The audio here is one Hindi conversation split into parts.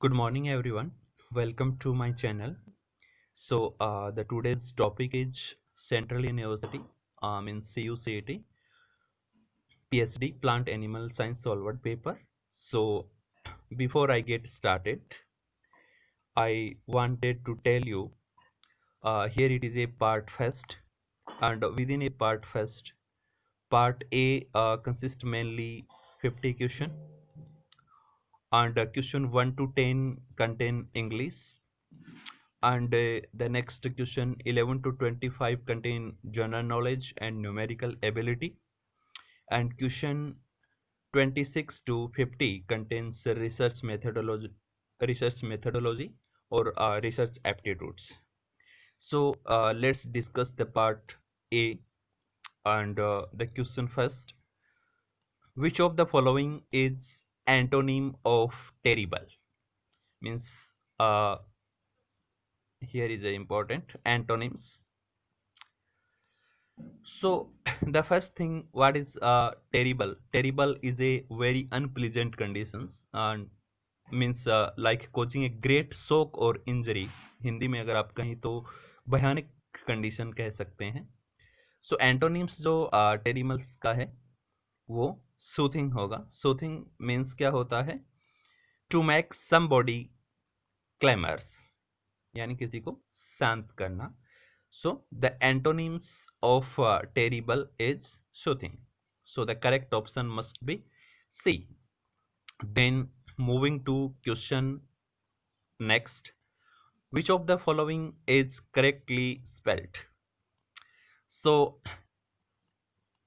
Good morning, everyone. Welcome to my channel. The today's topic is Central University, in CUCAT, PhD, Plant Animal Science solved paper. So, before I get started, I wanted to tell you here it is a part first, and within a part first, part A consists mainly 50 question, and question 1 to 10 contain English, and the next question 11 to 25 contain general knowledge and numerical ability, and question 26 to 50 contains research methodology or research aptitudes. Let's discuss the part A, and the question first: which of the following is antonym of terrible? Means here is a important antonyms. So the first thing, what is terrible? Terrible is a very unpleasant conditions, and means like causing a great shock or injury. Hindi में अगर आप कहें तो भयानक कंडीशन कह सकते हैं. सो एंटोनिम्स जो टेरिमल्स का है वो सूथिंग होगा. सूथिंग मीन्स क्या होता है? टू मेक समबॉडी क्लेमर्स, यानी किसी को शांत करना. So the antonyms of terrible is soothing. So the correct option must be C. Then moving to question next. Which of the following is correctly spelled? So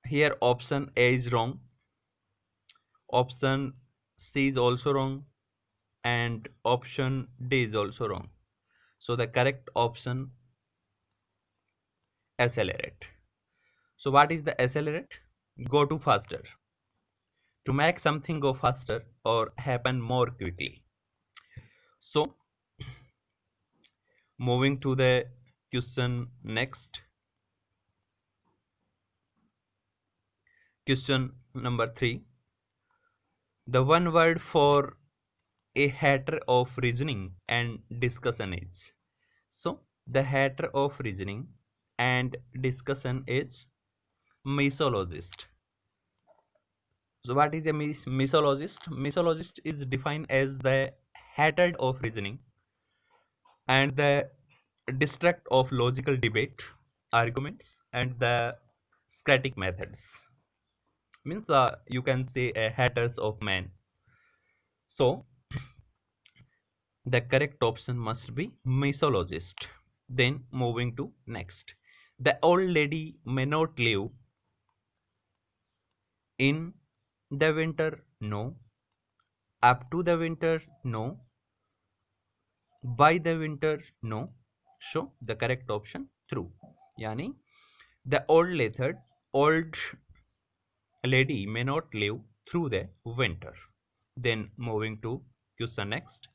here option A is wrong. Option C is also wrong. And option D is also wrong. So the correct option accelerate. So what is the accelerate? Go to faster. To make something go faster or happen more quickly. So moving to the question next. Question number 3. The one word for a hater of reasoning and discussion is. So the hater of reasoning and discussion is mythologist. So what is a mythologist? Mythologist is defined as the hater of reasoning and the distract of logical debate, arguments, and the scratic methods. Means you can say haters of man. So the correct option must be mythologist. Then moving to next. The old lady may not live in the winter, no. Up to the winter, no. By the winter, no. So the correct option through. Yani the old lady may not live through the winter. Then moving to question next.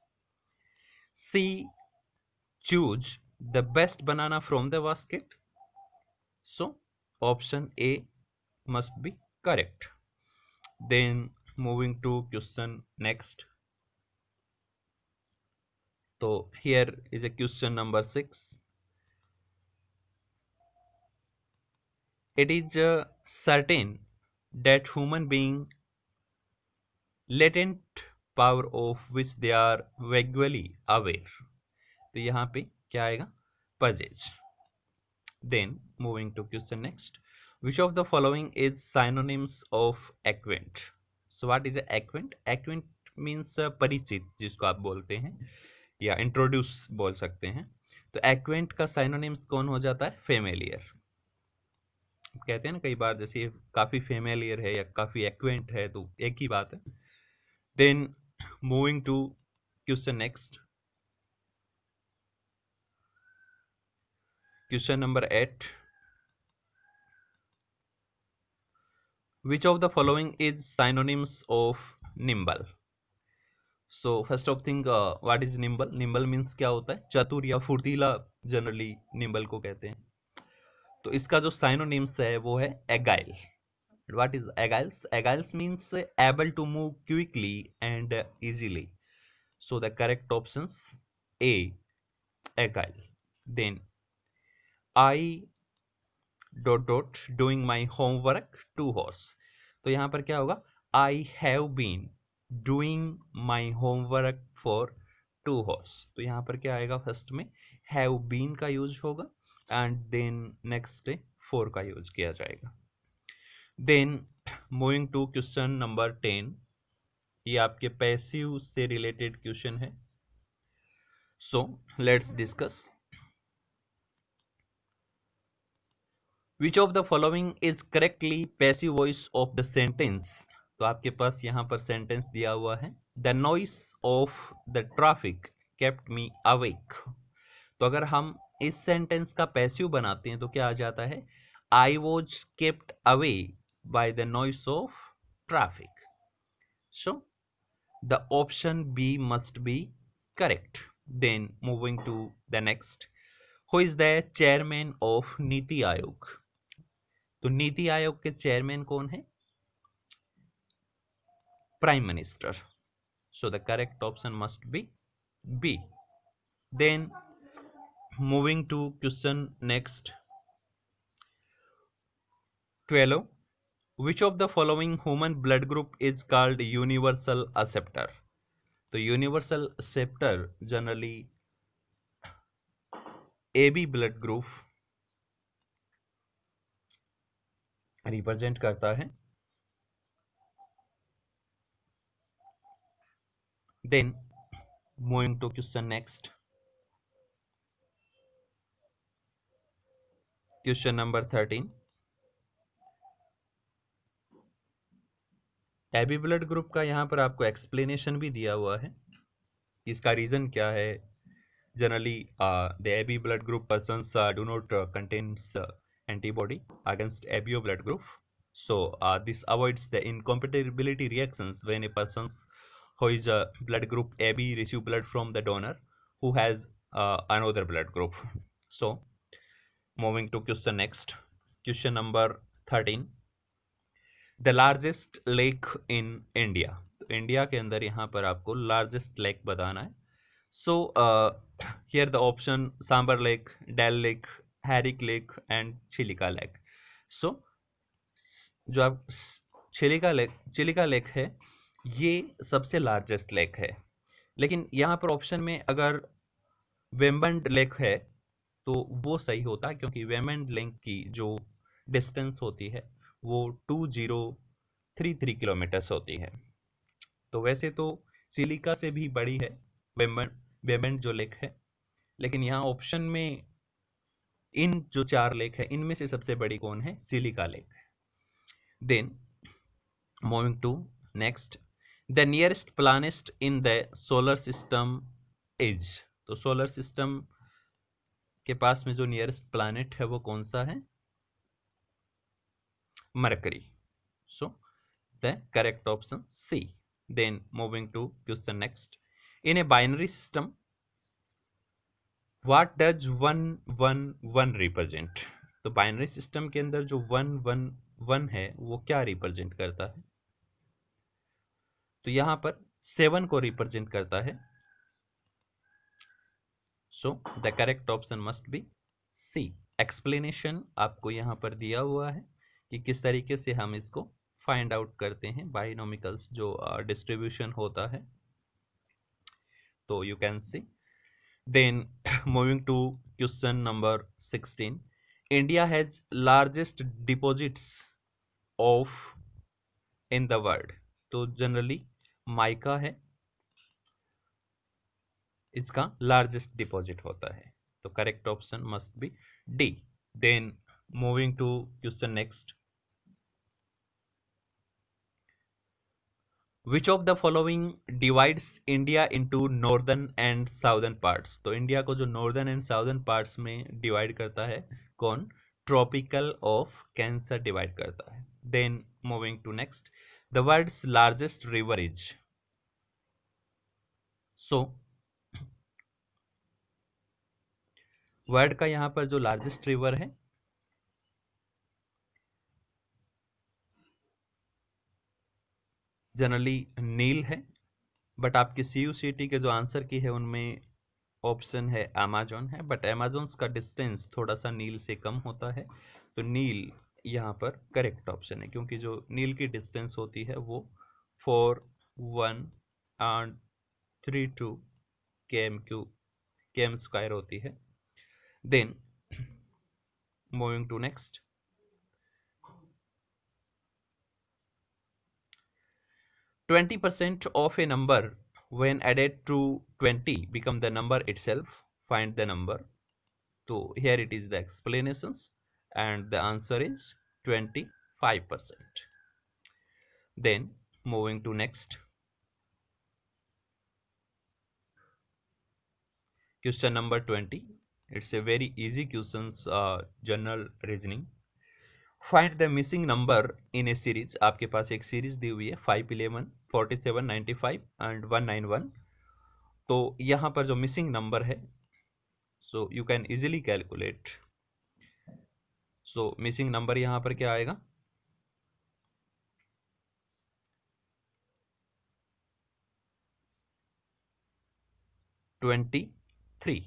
She choose the best banana from the basket. So option A must be correct. Then moving to question next. So here is a question number 6. It is certain that human being latent power of which they are vaguely aware. तो यहाँ पे क्या आएगा? Possess. Then moving to question next. Which of the following is synonyms of acquaint? So what is a acquaint? Acquaint means परिचित, जिसको आप बोलते हैं या इंट्रोड्यूस बोल सकते हैं. तो acquaint का synonyms कौन हो जाता है? Familiar. कहते हैं ना कई बार, जैसे काफी फेमिलियर है या काफी एक्वेंट है, तो एक ही बात है. Then moving to question next. Question number 8. Which of the following is synonyms of nimble? So first of thing, what is nimble? Nimble means क्या होता है? चतुर या फुर्तीला, जनरली निम्बल को कहते हैं. तो इसका जो साइनोनिम्स है वो है agile. What is agiles? Agiles means able to move quickly and easily. So the correct options A, agile. Then I doing my homework 2 hours. तो यहाँ पर क्या होगा, I have been doing my homework for 2 hours. तो यहाँ पर क्या आएगा, फर्स्ट में have been का यूज होगा and then next day for का यूज किया जाएगा. Then moving to question number 10. ये आपके पैसिव से रिलेटेड क्वेश्चन है. So let's discuss. Which of the following is correctly passive voice of the sentence. तो आपके पास यहाँ पर सेंटेंस दिया हुआ है, the noise of the traffic kept me awake. तो अगर हम इस सेंटेंस का पैसिव बनाते हैं तो क्या आ जाता है, I was kept away by the noise of traffic. So the option B must be correct. Then moving to the next. Who is the chairman of NITI Aayog. तो नीति आयोग के चेयरमैन कौन है, prime minister. So the correct option must be B. Then moving to question next 12. Which of the following human blood group is called universal acceptor. तो universal acceptor generally AB blood group represent करता है. Then moving to question next, question number 13. AB blood group का यहाँ पर आपको एक्सप्लेनेशन भी दिया हुआ है, इसका रीजन क्या है. Generally the AB blood group persons do not contains antibody against ABO blood group. So this avoids the incompatibility reactions when a person who is a blood group AB receive blood from the donor who has another blood group. So moving to question next, question number 13. The largest lake in India. तो इंडिया के अंदर यहाँ पर आपको लार्जेस्ट लेक बताना है. So here the option Sambhar lake, Dal lake, Harike lake and Chilika lake. So जो आप चिलिका लेक है ये सबसे लार्जेस्ट लेक है, लेकिन यहाँ पर ऑप्शन में अगर वेम्बंड लेक है तो वो सही होता, क्योंकि वेम्बंड लेक की जो डिस्टेंस होती है वो 2033 किलोमीटर्स होती है. तो वैसे तो चिलिका से भी बड़ी है वेम्बंड जो लेक है, लेकिन यहाँ ऑप्शन में इन जो 4 लेक है इनमें से सबसे बड़ी कौन है, Chilika lake. Then moving to next, the nearest planet in the solar system is. तो सोलर सिस्टम के पास में जो नियरेस्ट प्लैनेट है वो कौन सा है, Mercury. So the correct option C. Then moving to question next. In a binary system, what does 111 represent? तो बाइनरी सिस्टम के अंदर जो 111 है वो क्या रिप्रेजेंट करता है, तो यहां पर 7 को रिप्रेजेंट करता है. So the correct option must B C. Explanation आपको यहां पर दिया हुआ है कि किस तरीके से हम इसको फाइंड आउट करते हैं, बाइनोमिकल्स जो डिस्ट्रीब्यूशन होता है. तो you can see. Then moving to question number 16. India has largest deposits of in the world. तो जनरली माइका है इसका लार्जेस्ट डिपॉजिट होता है. तो correct option must be D. Then moving to question next. Which of the following divides India into northern and southern parts. तो इंडिया को जो नॉर्दर्न एंड साउदर्न पार्ट्स में डिवाइड करता है कौन, ट्रॉपिकल ऑफ कैंसर डिवाइड करता है. Then moving to next, the world's largest river is. So world का यहाँ पर जो लार्जेस्ट रिवर है जनरली नील है. बट आपकी CUCT के जो आंसर की है उनमें ऑप्शन है अमेजोन है, बट अमेजोन का डिस्टेंस थोड़ा सा नील से कम होता है, तो नील यहाँ पर करेक्ट ऑप्शन है, क्योंकि जो नील की डिस्टेंस होती है वो 4, 1 and 3 2 km स्क्वायर होती है. Then moving to next. 20% of a number when added to 20 become the number itself. Find the number. So here it is the explanations, and the answer is 25%. Then moving to next. Question number 20. It's a very easy questions, general reasoning. Find the missing number in A series. आपके पास एक सीरीज दी हुई है 5, 11, 47, 95 एंड 191. तो यहाँ पर जो मिसिंग नंबर है, so you can easily calculate. So missing number यहाँ पर क्या आएगा? 23.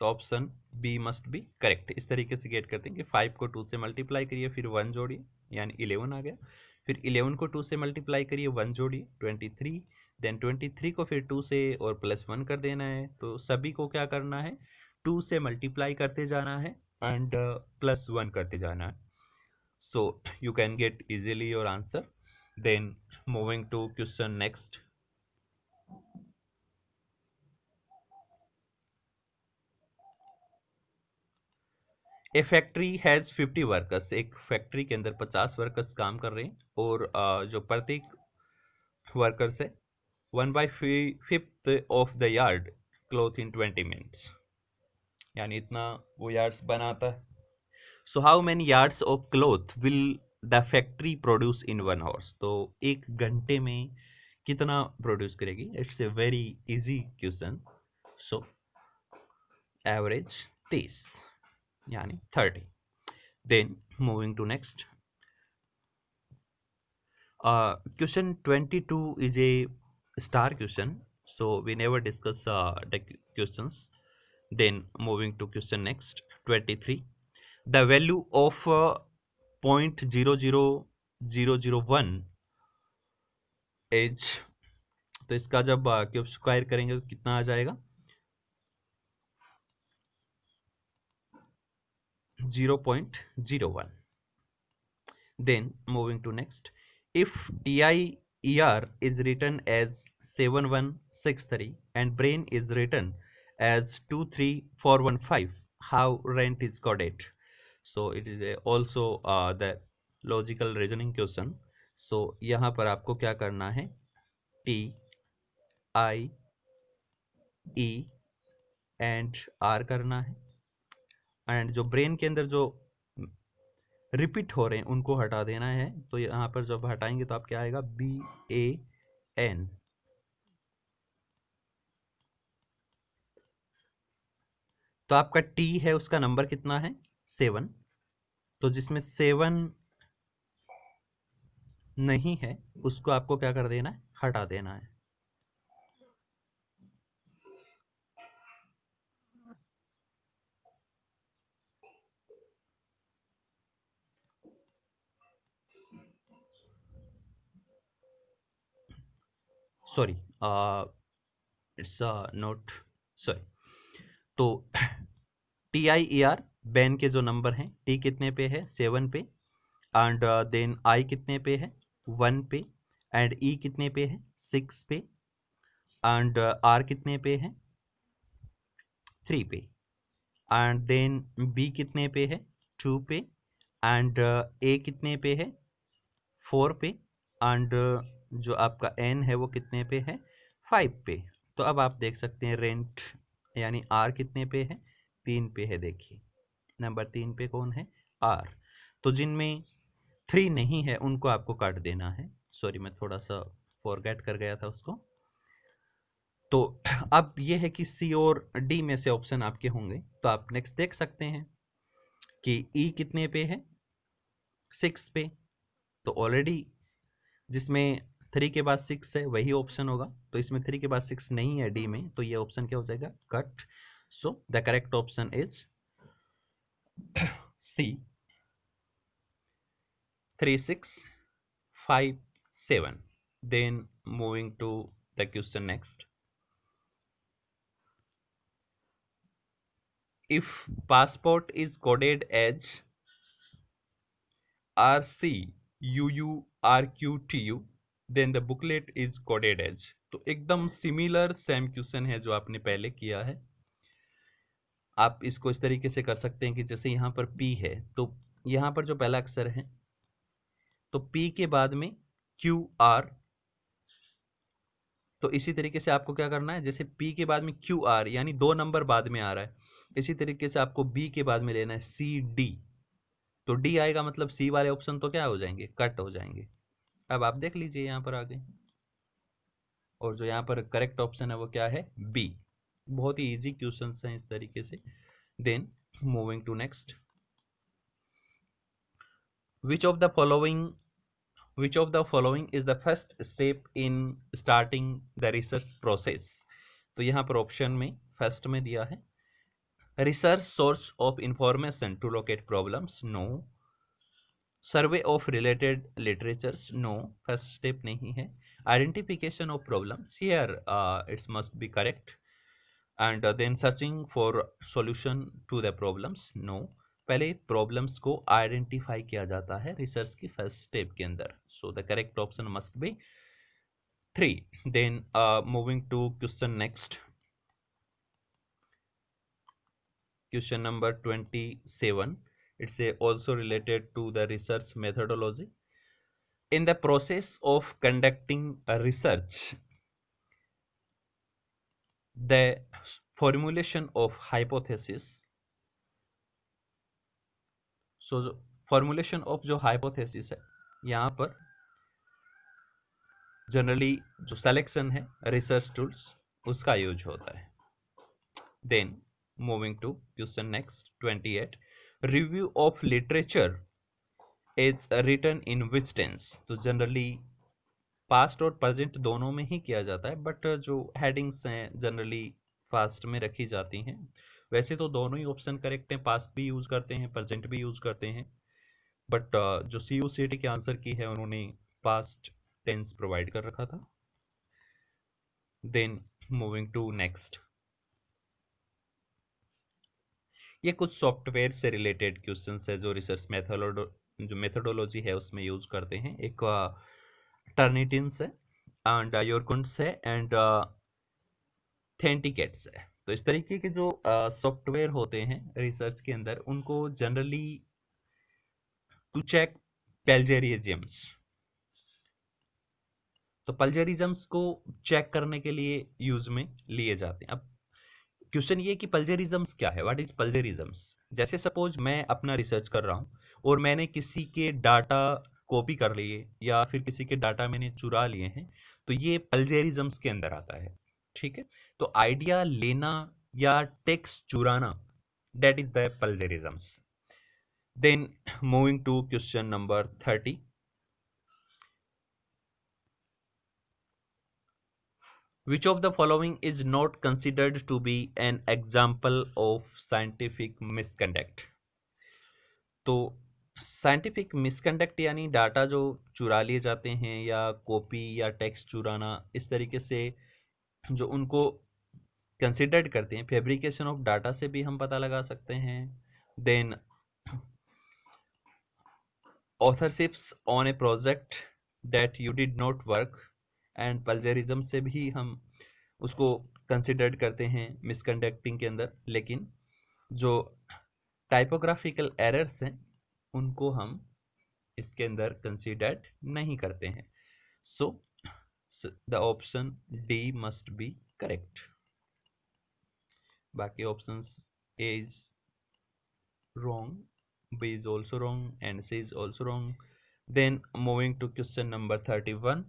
तो option B must be correct. इस तरीके से गेट करते हैं कि 5 को 2 से मल्टीप्लाई करिए, फिर 1 जोड़िए, यानी 11 आ गया. फिर 11 को 2 से मल्टीप्लाई करिए, 1 जोड़िए, 23. देन 23 को फिर 2 से और +1 कर देना है. तो सभी को क्या करना है? 2 से मल्टीप्लाई करते जाना है एंड +1 करते जाना है. So you can get easily your answer. Then moving to question next. A factory has 50 workers. एक फैक्ट्री के अंदर 50 वर्कर्स काम कर रहे हैं, और जो प्रत्येक वर्कर्स है 1/5 of the yard cloth in 20 minutes, यानी इतना वो यार्ड्स बनाता है. So how many yards of cloth will the factory produce in 1 hours. तो 1 घंटे में कितना प्रोड्यूस करेगी? It's a very easy question. So average 30, यानी 30. Then moving to next. Question 22 is a star question, so we never discuss the questions. Then moving to question next. 23. The value of 0.00001 is, तो इसका जब क्यूब स्क्वायर करेंगे तो कितना आ जाएगा? 0.01. Then moving to next. If TIER is written as 7163 and brain is written as 23415, how rent is coded? So it is also the logical reasoning question. So यहाँ पर आपको क्या करना है? TIE and R करना है, एंड जो ब्रेन के अंदर जो रिपीट हो रहे हैं उनको हटा देना है. तो यहाँ पर जब हटाएंगे तो आप क्या आएगा? BAN. तो आपका T है, उसका नंबर कितना है? 7. तो जिसमें 7 नहीं है उसको आपको क्या कर देना है? हटा देना है. Sorry, it's not, sorry. तो TIER बैन के जो नंबर हैं, T कितने पे है? 7 पे. एंड देन I कितने पे है? 1 पे. एंड E कितने पे है? 6 पे. एंड R कितने पे है? 3 पे. एंड देन B कितने पे है? 2 पे. एंड A कितने पे है? 4 पे. एंड जो आपका N है वो कितने पे है? 5 पे. तो अब आप देख सकते हैं रेंट यानी R कितने पे है? 3 पे है. देखिए नंबर 3 पे कौन है? R. तो जिनमें 3 नहीं है उनको आपको काट देना है. सॉरी, मैं थोड़ा सा फॉरगेट कर गया था उसको. तो अब ये है कि C और D में से ऑप्शन आपके होंगे. तो आप नेक्स्ट देख सकते हैं कि E कितने पे है? 6 पे. तो ऑलरेडी जिसमें 3 के बाद 6 है, वही ऑप्शन होगा, तो इसमें 3 के बाद 6 नहीं है डी में, तो ये ऑप्शन क्या हो जाएगा, cut. So the correct option is C, 3 6 5 7। Then moving to the question next, if passport is coded as RCUURQTU then the booklet is coded as। तो एकदम सिमिलर सेम क्वेश्चन है जो आपने पहले किया है। आप इसको इस तरीके से कर सकते हैं कि जैसे यहाँ पर P है, तो यहाँ पर जो पहला अक्षर है, तो P के बाद में QR, तो इसी तरीके से आपको क्या करना है, जैसे P के बाद में QR यानी 2 नंबर बाद में आ रहा है, इसी तरीके से आपको B के बाद में लेना है CD, तो डी आएगा, मतलब सी वाले ऑप्शन तो क्या हो जाएंगे, कट हो जाएंगे। अब आप देख लीजिए यहाँ पर आगे, और जो यहाँ पर करेक्ट ऑप्शन है वो क्या है, बी। बहुत ही इजी क्वेश्चन हैं इस तरीके से। Then moving to next, which of the following is the first step in starting the research process. तो यहाँ पर ऑप्शन में फर्स्ट में दिया है research source of information to locate problems, no. Survey of related literatures, no, first step नहीं है। Identification of problems, here it's must be correct. And then searching for solution to the problems, no. पहले प्रॉब्लम्स को आइडेंटिफाई किया जाता है रिसर्च की फर्स्ट स्टेप के अंदर, so the correct option must be 3। Then moving to question next, question number 27, it's also related to the research methodology. In the process of conducting a research, the formulation of hypothesis, so formulation of जो hypothesis है, यहाँ पर जनरली जो selection है research tools उसका यूज होता है। Then moving to question next 28, review of literature is written in which tense। तो जनरली पास्ट और प्रेजेंट दोनों में ही किया जाता है, बट जो हेडिंग्स हैं जनरली फास्ट में रखी जाती हैं। वैसे तो दोनों ही ऑप्शन करेक्ट हैं, पास्ट भी यूज करते हैं, प्रेजेंट भी यूज करते हैं, बट जो CUCT के आंसर की है उन्होंने पास्ट टेंस प्रोवाइड कर रखा था। देन मूविंग टू नेक्स्ट, ये कुछ सॉफ्टवेयर से रिलेटेड क्वेश्चंस है जो रिसर्च मेथोडोलॉजी है उसमें यूज करते हैं। एक टर्निटिन्स है एंड योरकुंट्स है एंड थेंटिकेट्स है। तो इस तरीके के जो सॉफ्टवेयर होते हैं रिसर्च के अंदर, उनको जनरली टू चेक प्लेजरिज्म्स, तो प्लेजरिज्म्स को चेक करने के लिए यूज में लिए जाते हैं। अब क्वेश्चन ये कि प्लेजरिज्म्स क्या है, व्हाट इज प्लेजरिज्म्स। जैसे सपोज मैं अपना रिसर्च कर रहा हूँ और मैंने किसी के डाटा कॉपी कर लिए या फिर किसी के डाटा मैंने चुरा लिए हैं, तो ये प्लेजरिज्म्स के अंदर आता है। ठीक है, तो आइडिया लेना या टेक्स्ट चुराना, that is the plagiarisms. Then moving to question number 30, which of the following is not considered to be an example of scientific misconduct। तो साइंटिफिक मिसकंडक्ट यानी डाटा जो चुरा लिए जाते हैं या कॉपी या टेक्स्ट चुराना, इस तरीके से जो उनको कंसिडर्ड करते हैं। फैब्रिकेशन ऑफ डाटा से भी हम पता लगा सकते हैं। Then authorships on a project that you did not work, and plagiarism से भी हम उसको कंसिडर्ड करते हैं मिसकंडक्टिंग के अंदर। लेकिन जो टाइपोग्राफिकल एरर्स हैं उनको हम इसके अंदर कंसिडर्ड नहीं करते हैं। So the option D must be correct. बाकी options A is wrong, B is also wrong, and C is also wrong. Then moving to question number 31,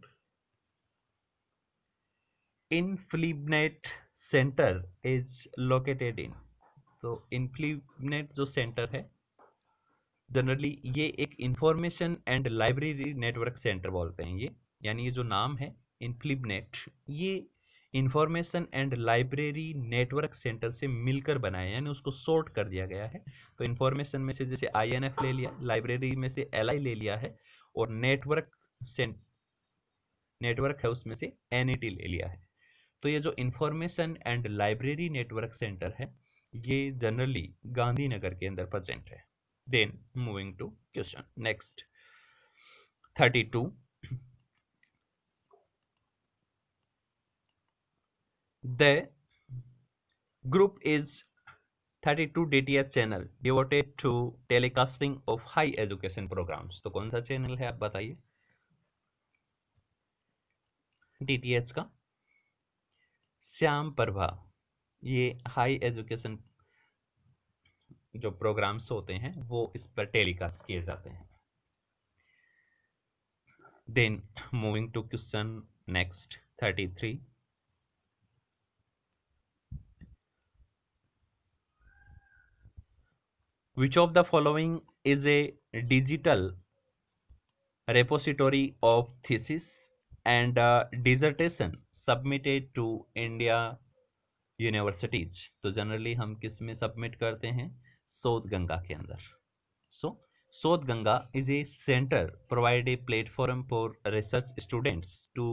InfluBNet center is located in। तो InfluBNet जो सेंटर है जनरली ये एक information and library network centre बोलते हैं ये। यानी ये जो नाम है इन्फ्लिबनेट, ये information and library network centre से मिलकर बनाया है, यानी उसको सॉर्ट कर दिया गया है। तो इंफॉर्मेशन में से जैसे INF ले लिया, लाइब्रेरी में से LI ले लिया है, और नेटवर्क है उसमें से NET ले लिया है। तो ये जो information and library network centre है, ये जनरली गांधीनगर के अंदर प्रेजेंट है। Then moving to question next 32, the group is 32 DTH channel devoted to telecasting of high education programs। तो कौन सा चैनल है आप बताइए? DTH का श्याम प्रभा, ये हाई एजुकेशन जो प्रोग्राम्स होते हैं वो इस पर टेलीकास्ट किए जाते हैं। Then moving to question next 33, which of the following is a digital repository of thesis and dissertation submitted to India universities? तो जनरली हम किस में सबमिट करते हैं? शोध गंगा के अंदर। सो शोध Ganga is a center provide a platform for research students to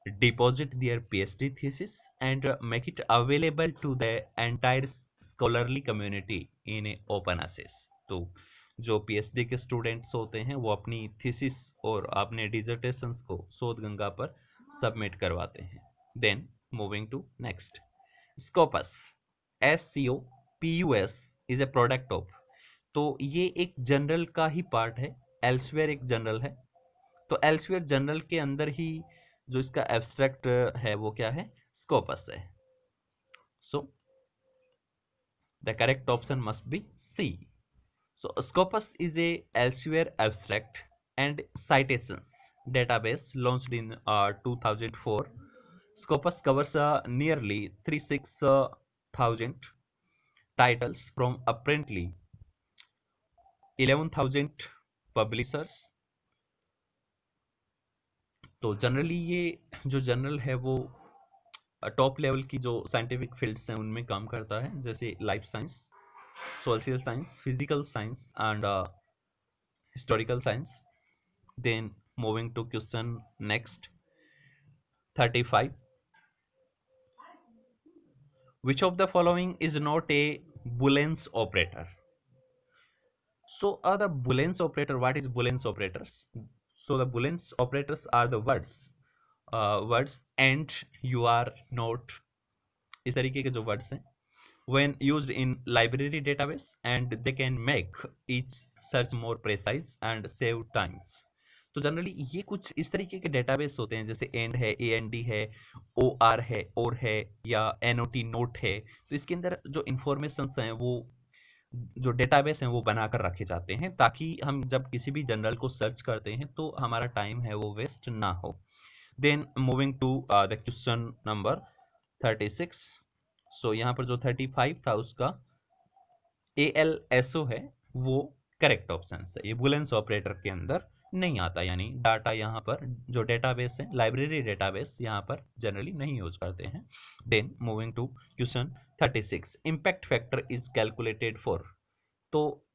deposit their PhD thesis and make it available to the entire scholarly community in a open access। तो जो PhD के स्टूडेंट्स होते हैं वो अपनी थीसिस और अपने डिजर्टेशंस को शोध गंगा पर सबमिट करवाते हैं। Then moving to next, Scopus SCOPUS is a product of, तो ये एक जनरल का ही पार्ट है, एल्सवेयर एक जनरल है। तो एल्सवेयर जनरल के अंदर ही जो इसका एब्स्ट्रैक्ट है वो क्या है? स्कोपस है। So the correct option must B C। So Scopus is a elsewhere abstract and citations database launched in 2004। Scopus covers nearly 36,000 titles from apparently 11,000 publishers। तो जनरली ये जो जर्नल है वो टॉप लेवल की जो साइंटिफिक फील्ड्स हैं उनमें काम करता है, जैसे life science, social science, physical science and historical science. Then moving to question next 35, which of the following is not a Boolean's operator? So the Boolean's operator, what is Boolean's operators? So the Boolean's operators are the words and, you are, not, इस तरीके के जो वर्ड्स हैं when used in library database and they can make each search more precise and save times। तो जनरली ये कुछ इस तरीके के डेटाबेस होते हैं, जैसे एंड है, AND है, OR है, और है, या NOT नोट है। तो इसके अंदर जो इंफॉर्मेशंस हैं वो जो डेटाबेस हैं वो बनाकर रखे जाते हैं, ताकि हम जब किसी भी जनरल को सर्च करते हैं तो हमारा टाइम है वो वेस्ट ना हो। Then moving to the question number 36। So यहाँ पर जो 35 था उसका ALSO है वो करेक्ट ऑप्शन है। ये बुलेंस ऑपरेटर के अंदर नहीं आता, यानी डाटा यहाँ पर जो डेटाबेस है, लाइब्रेरी डेटाबेस यहाँ पर जनरली नहीं यूज करते हैं। Then moving to question 36, impact factor is calculated for. तो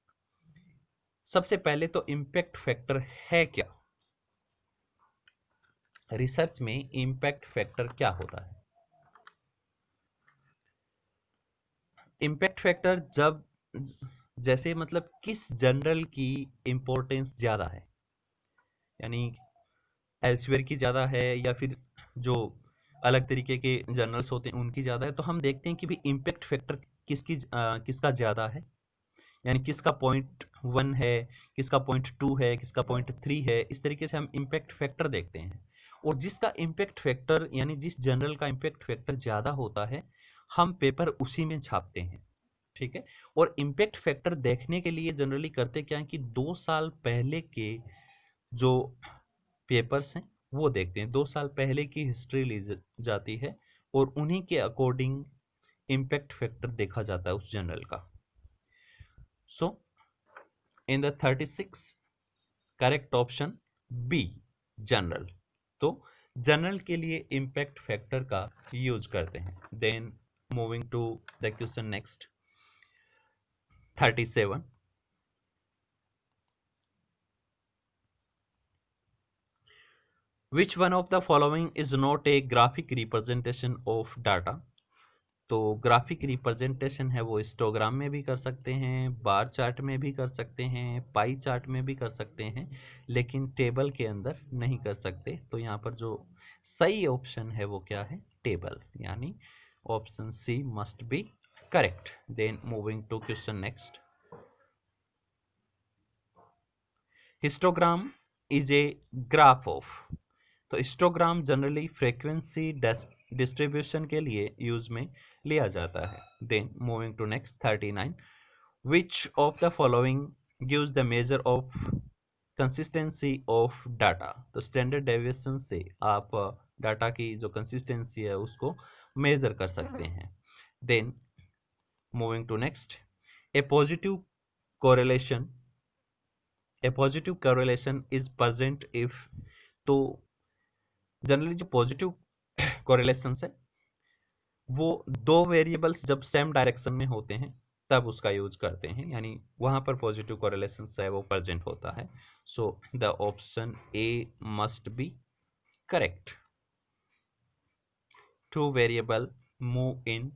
सबसे पहले तो इम्पैक्ट फैक्टर है क्या? रिसर्च में इम्पैक्ट फैक्टर क्या होता है? इम्पैक्ट फैक्टर जब जैसे मतलब किस जनरल की इंपॉर्टेंस ज़्यादा है, यानी एल्सवेयर की ज़्यादा है या फिर जो अलग तरीके के जर्नल्स होते हैं उनकी ज़्यादा है, तो हम देखते हैं कि भाई इम्पैक्ट फैक्टर किसका ज़्यादा है, यानी किसका 0.1 है, किसका 0.2 है, किसका 0.3 है। इस तरीके से हम इम्पैक्ट फैक्टर देखते हैं, और जिसका इम्पैक्ट फैक्टर यानी जिस जनरल का इम्पैक्ट फैक्टर ज़्यादा होता है हम पेपर उसी में छापते हैं। ठीक है, और इम्पैक्ट फैक्टर देखने के लिए जनरली करते क्या है कि 2 साल पहले के जो पेपर्स हैं वो देखते हैं, 2 साल पहले की हिस्ट्री ली जाती है और उन्हीं के अकॉर्डिंग इम्पैक्ट फैक्टर देखा जाता है उस जनरल का। So in the 36 correct option B journal. तो जनरल के लिए इम्पैक्ट फैक्टर का यूज करते हैं। Then moving to the question next 37, which one of the following is not a graphic representation of data. तो ग्राफिक रिप्रेजेंटेशन है वो हिस्टोग्राम में भी कर सकते हैं, बार चार्ट में भी कर सकते हैं, पाई चार्ट में भी कर सकते हैं, लेकिन टेबल के अंदर नहीं कर सकते। तो यहाँ पर जो सही ऑप्शन है वो क्या है, टेबल, यानी option C must be correct. Then moving to question next, histogram is a graph of. तो हिस्टोग्राम जनरली फ्रीक्वेंसी डिस्ट्रीब्यूशन के लिए यूज में लिया जाता है। Then moving to next 39, which of the following gives the measure of consistency of data. तो स्टैंडर्ड डेविएशन से आप डाटा की जो कंसिस्टेंसी है उसको मेजर कर सकते हैं। Then moving to next, a positive correlation is present if. तो जनरली जो पॉजिटिव कोरिलेशंस है वो दो वेरिएबल्स जब सेम डायरेक्शन में होते हैं तब उसका यूज करते हैं, यानी वहां पर पॉजिटिव कोरिलेशंस है वो प्रेजेंट होता है। So the option A must be correct, two variable move in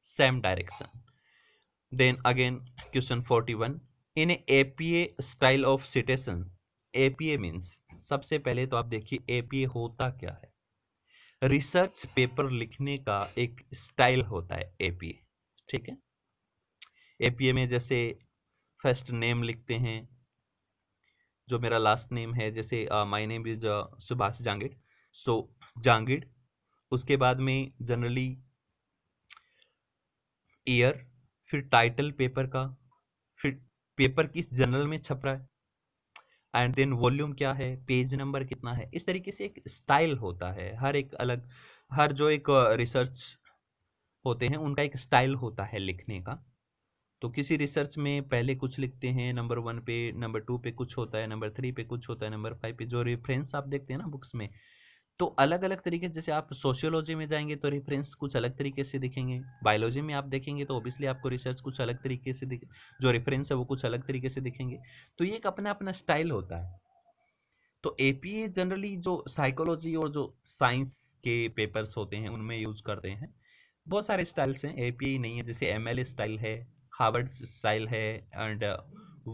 same direction. Then again question 41, in APA style of citation. APA means, सबसे पहले तो आप देखिए एपीए होता क्या है। रिसर्च पेपर लिखने का एक स्टाइल होता है एपीए, ठीक है। एपीए में जैसे फर्स्ट नेम लिखते हैं, जो मेरा लास्ट नेम है, जैसे my name is Subhash Jangid, so Jangid. उसके बाद में जनरली ईयर, फिर टाइटल पेपर का, फिर पेपर किस जर्नल में छप रहा है, एंड देन वॉल्यूम क्या है, पेज नंबर कितना है। इस तरीके से एक स्टाइल होता है, हर एक अलग, हर जो एक रिसर्च होते हैं उनका एक स्टाइल होता है लिखने का। तो किसी रिसर्च में पहले कुछ लिखते हैं, नंबर 1 पे, नंबर 2 पे कुछ होता है, नंबर 3 पे कुछ होता है, नंबर 5 पे जो रेफरेंस आप देखते हैं ना बुक्स में, तो अलग अलग तरीके, जैसे आप सोशियोलॉजी में जाएंगे तो रेफरेंस कुछ अलग तरीके से दिखेंगे, बायोलॉजी में आप देखेंगे तो ऑब्वियसली आपको रिसर्च कुछ अलग तरीके से दिखे, जो रेफरेंस है वो कुछ अलग तरीके से दिखेंगे। तो ये एक अपना अपना स्टाइल होता है। तो एपीए जनरली जो साइकोलॉजी और जो साइंस के पेपर्स होते हैं उनमें यूज करते हैं। बहुत सारे स्टाइल्स हैं, एपीए नहीं है, जैसे एमएल स्टाइल है, हार्वर्ड स्टाइल है, एंड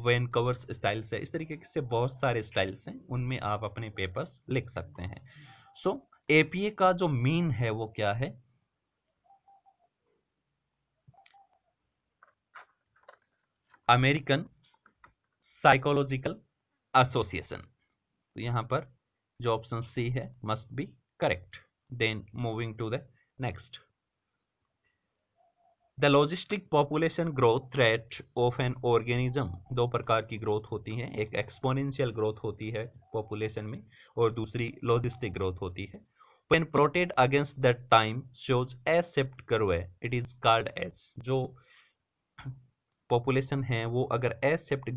वेन कवर्स स्टाइल्स है। इस तरीके से बहुत सारे स्टाइल्स हैं, उनमें आप अपने पेपर्स लिख सकते हैं। सो एपीए का जो मीन है वो क्या है, अमेरिकन साइकोलॉजिकल एसोसिएशन। तो यहां पर जो ऑप्शन सी है must be correct. Then moving to the next, the logistic population growth rate of an organism. दो प्रकार की ग्रोथ होती है, एक एक्सपोनेंशियल ग्रोथ होती है पॉपुलेशन में और दूसरी लॉजिस्टिक ग्रोथ होती है। When plotted against that time shows S shift curve, it is called as. जो पॉपुलेशन है वो अगर एज शिफ्ट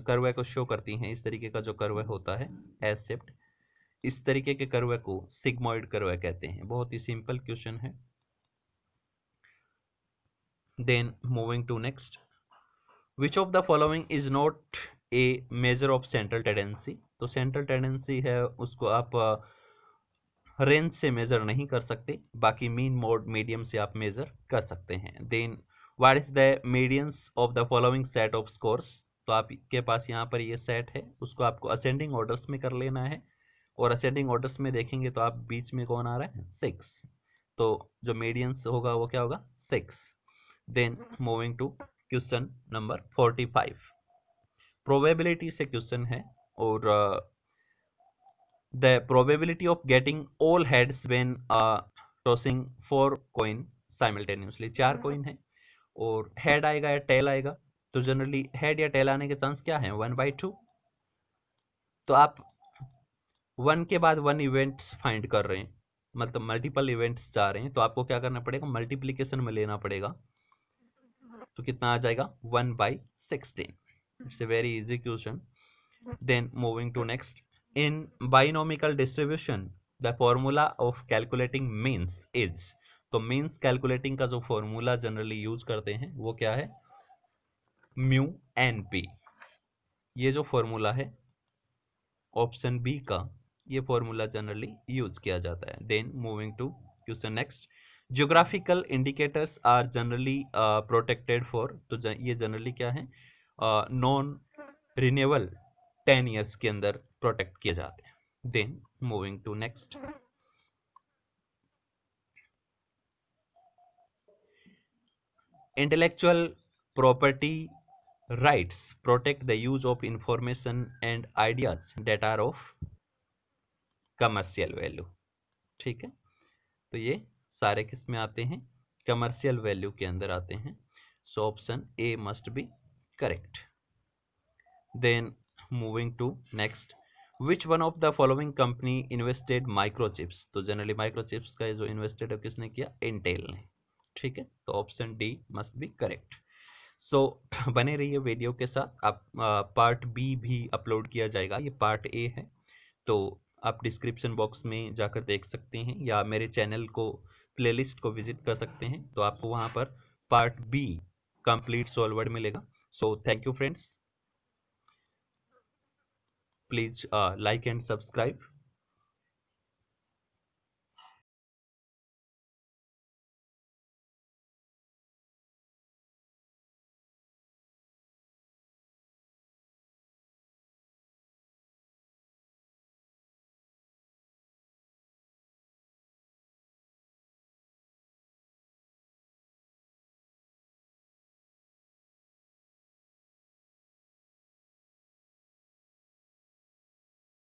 कर्व को शो करती हैं, इस तरीके का जो कर्व होता है एज शिफ्ट, इस तरीके के कर्व को सिग्मॉइड कर्व कहते हैं। बहुत ही सिंपल क्वेश्चन है। Then moving to next, which of the following is not a measure of central tendency। तो सेंट्रल टेंडेंसी है उसको आप रेंज से मेजर नहीं कर सकते, बाकी मीन मोड मीडियम से आप मेजर कर सकते हैं। Then what is the medians of the following set of scores. तो आपके पास यहाँ पर ये सेट है, उसको आपको असेंडिंग ऑर्डर्स में कर लेना है, और असेंडिंग ऑर्डर्स में देखेंगे तो आप बीच में कौन आ रहा है, 6। तो जो मीडियंस होगा वो क्या होगा, 6। Then moving to question number 45, probability से क्वेश्चन है, और the probability of getting all heads when tossing 4 coin simultaneously। 4 coin है और हेड आएगा या टेल आएगा, तो जनरली हेड या टेल आने के चांस क्या है, 1/2। तो आप 1 के बाद 1 इवेंट्स फाइंड कर रहे हैं, मतलब मल्टीपल इवेंट्स जा रहे हैं, तो आपको क्या करना पड़ेगा, मल्टीप्लीकेशन में लेना पड़ेगा। तो कितना आ जाएगा, 1/16। It's a very easy question. Then moving to next, In binomial distribution the formula of calculating means is, तो मीन्स कैलकुलेटिंग का जो फॉर्मूला जनरली यूज करते हैं वो क्या है, म्यू एन पी। ये जो फॉर्मूला है ऑप्शन बी का, ये फॉर्मूला जनरली यूज किया जाता है। Then moving to question next, geographical indicators are generally protected for, तो ये जनरली क्या है, नॉन रिन्यूएबल 10 ईयर्स के अंदर प्रोटेक्ट किए जाते हैं। Then moving to next, intellectual property rights protect the use of information and ideas that are of commercial value। ठीक है, तो ये सारे किस में आते हैं, कमर्शियल वैल्यू के अंदर आते हैं। So option A must be correct. Then moving to next, which one of the following company invested microchips, तो जनरली माइक्रोचिप्स का जो इन्वेस्टेड है किसने किया, इंटेल ने। ठीक है, तो option D must be correct. So बने रहिए वीडियो के साथ। आप पार्ट बी भी अपलोड किया जाएगा, ये पार्ट ए है, तो आप डिस्क्रिप्शन बॉक्स में जाकर देख सकते हैं या मेरे चैनल को प्लेलिस्ट को विजिट कर सकते हैं, तो आपको वहाँ पर पार्ट बी कंप्लीट सॉल्वर्ड मिलेगा। So thank you friends, please like and subscribe.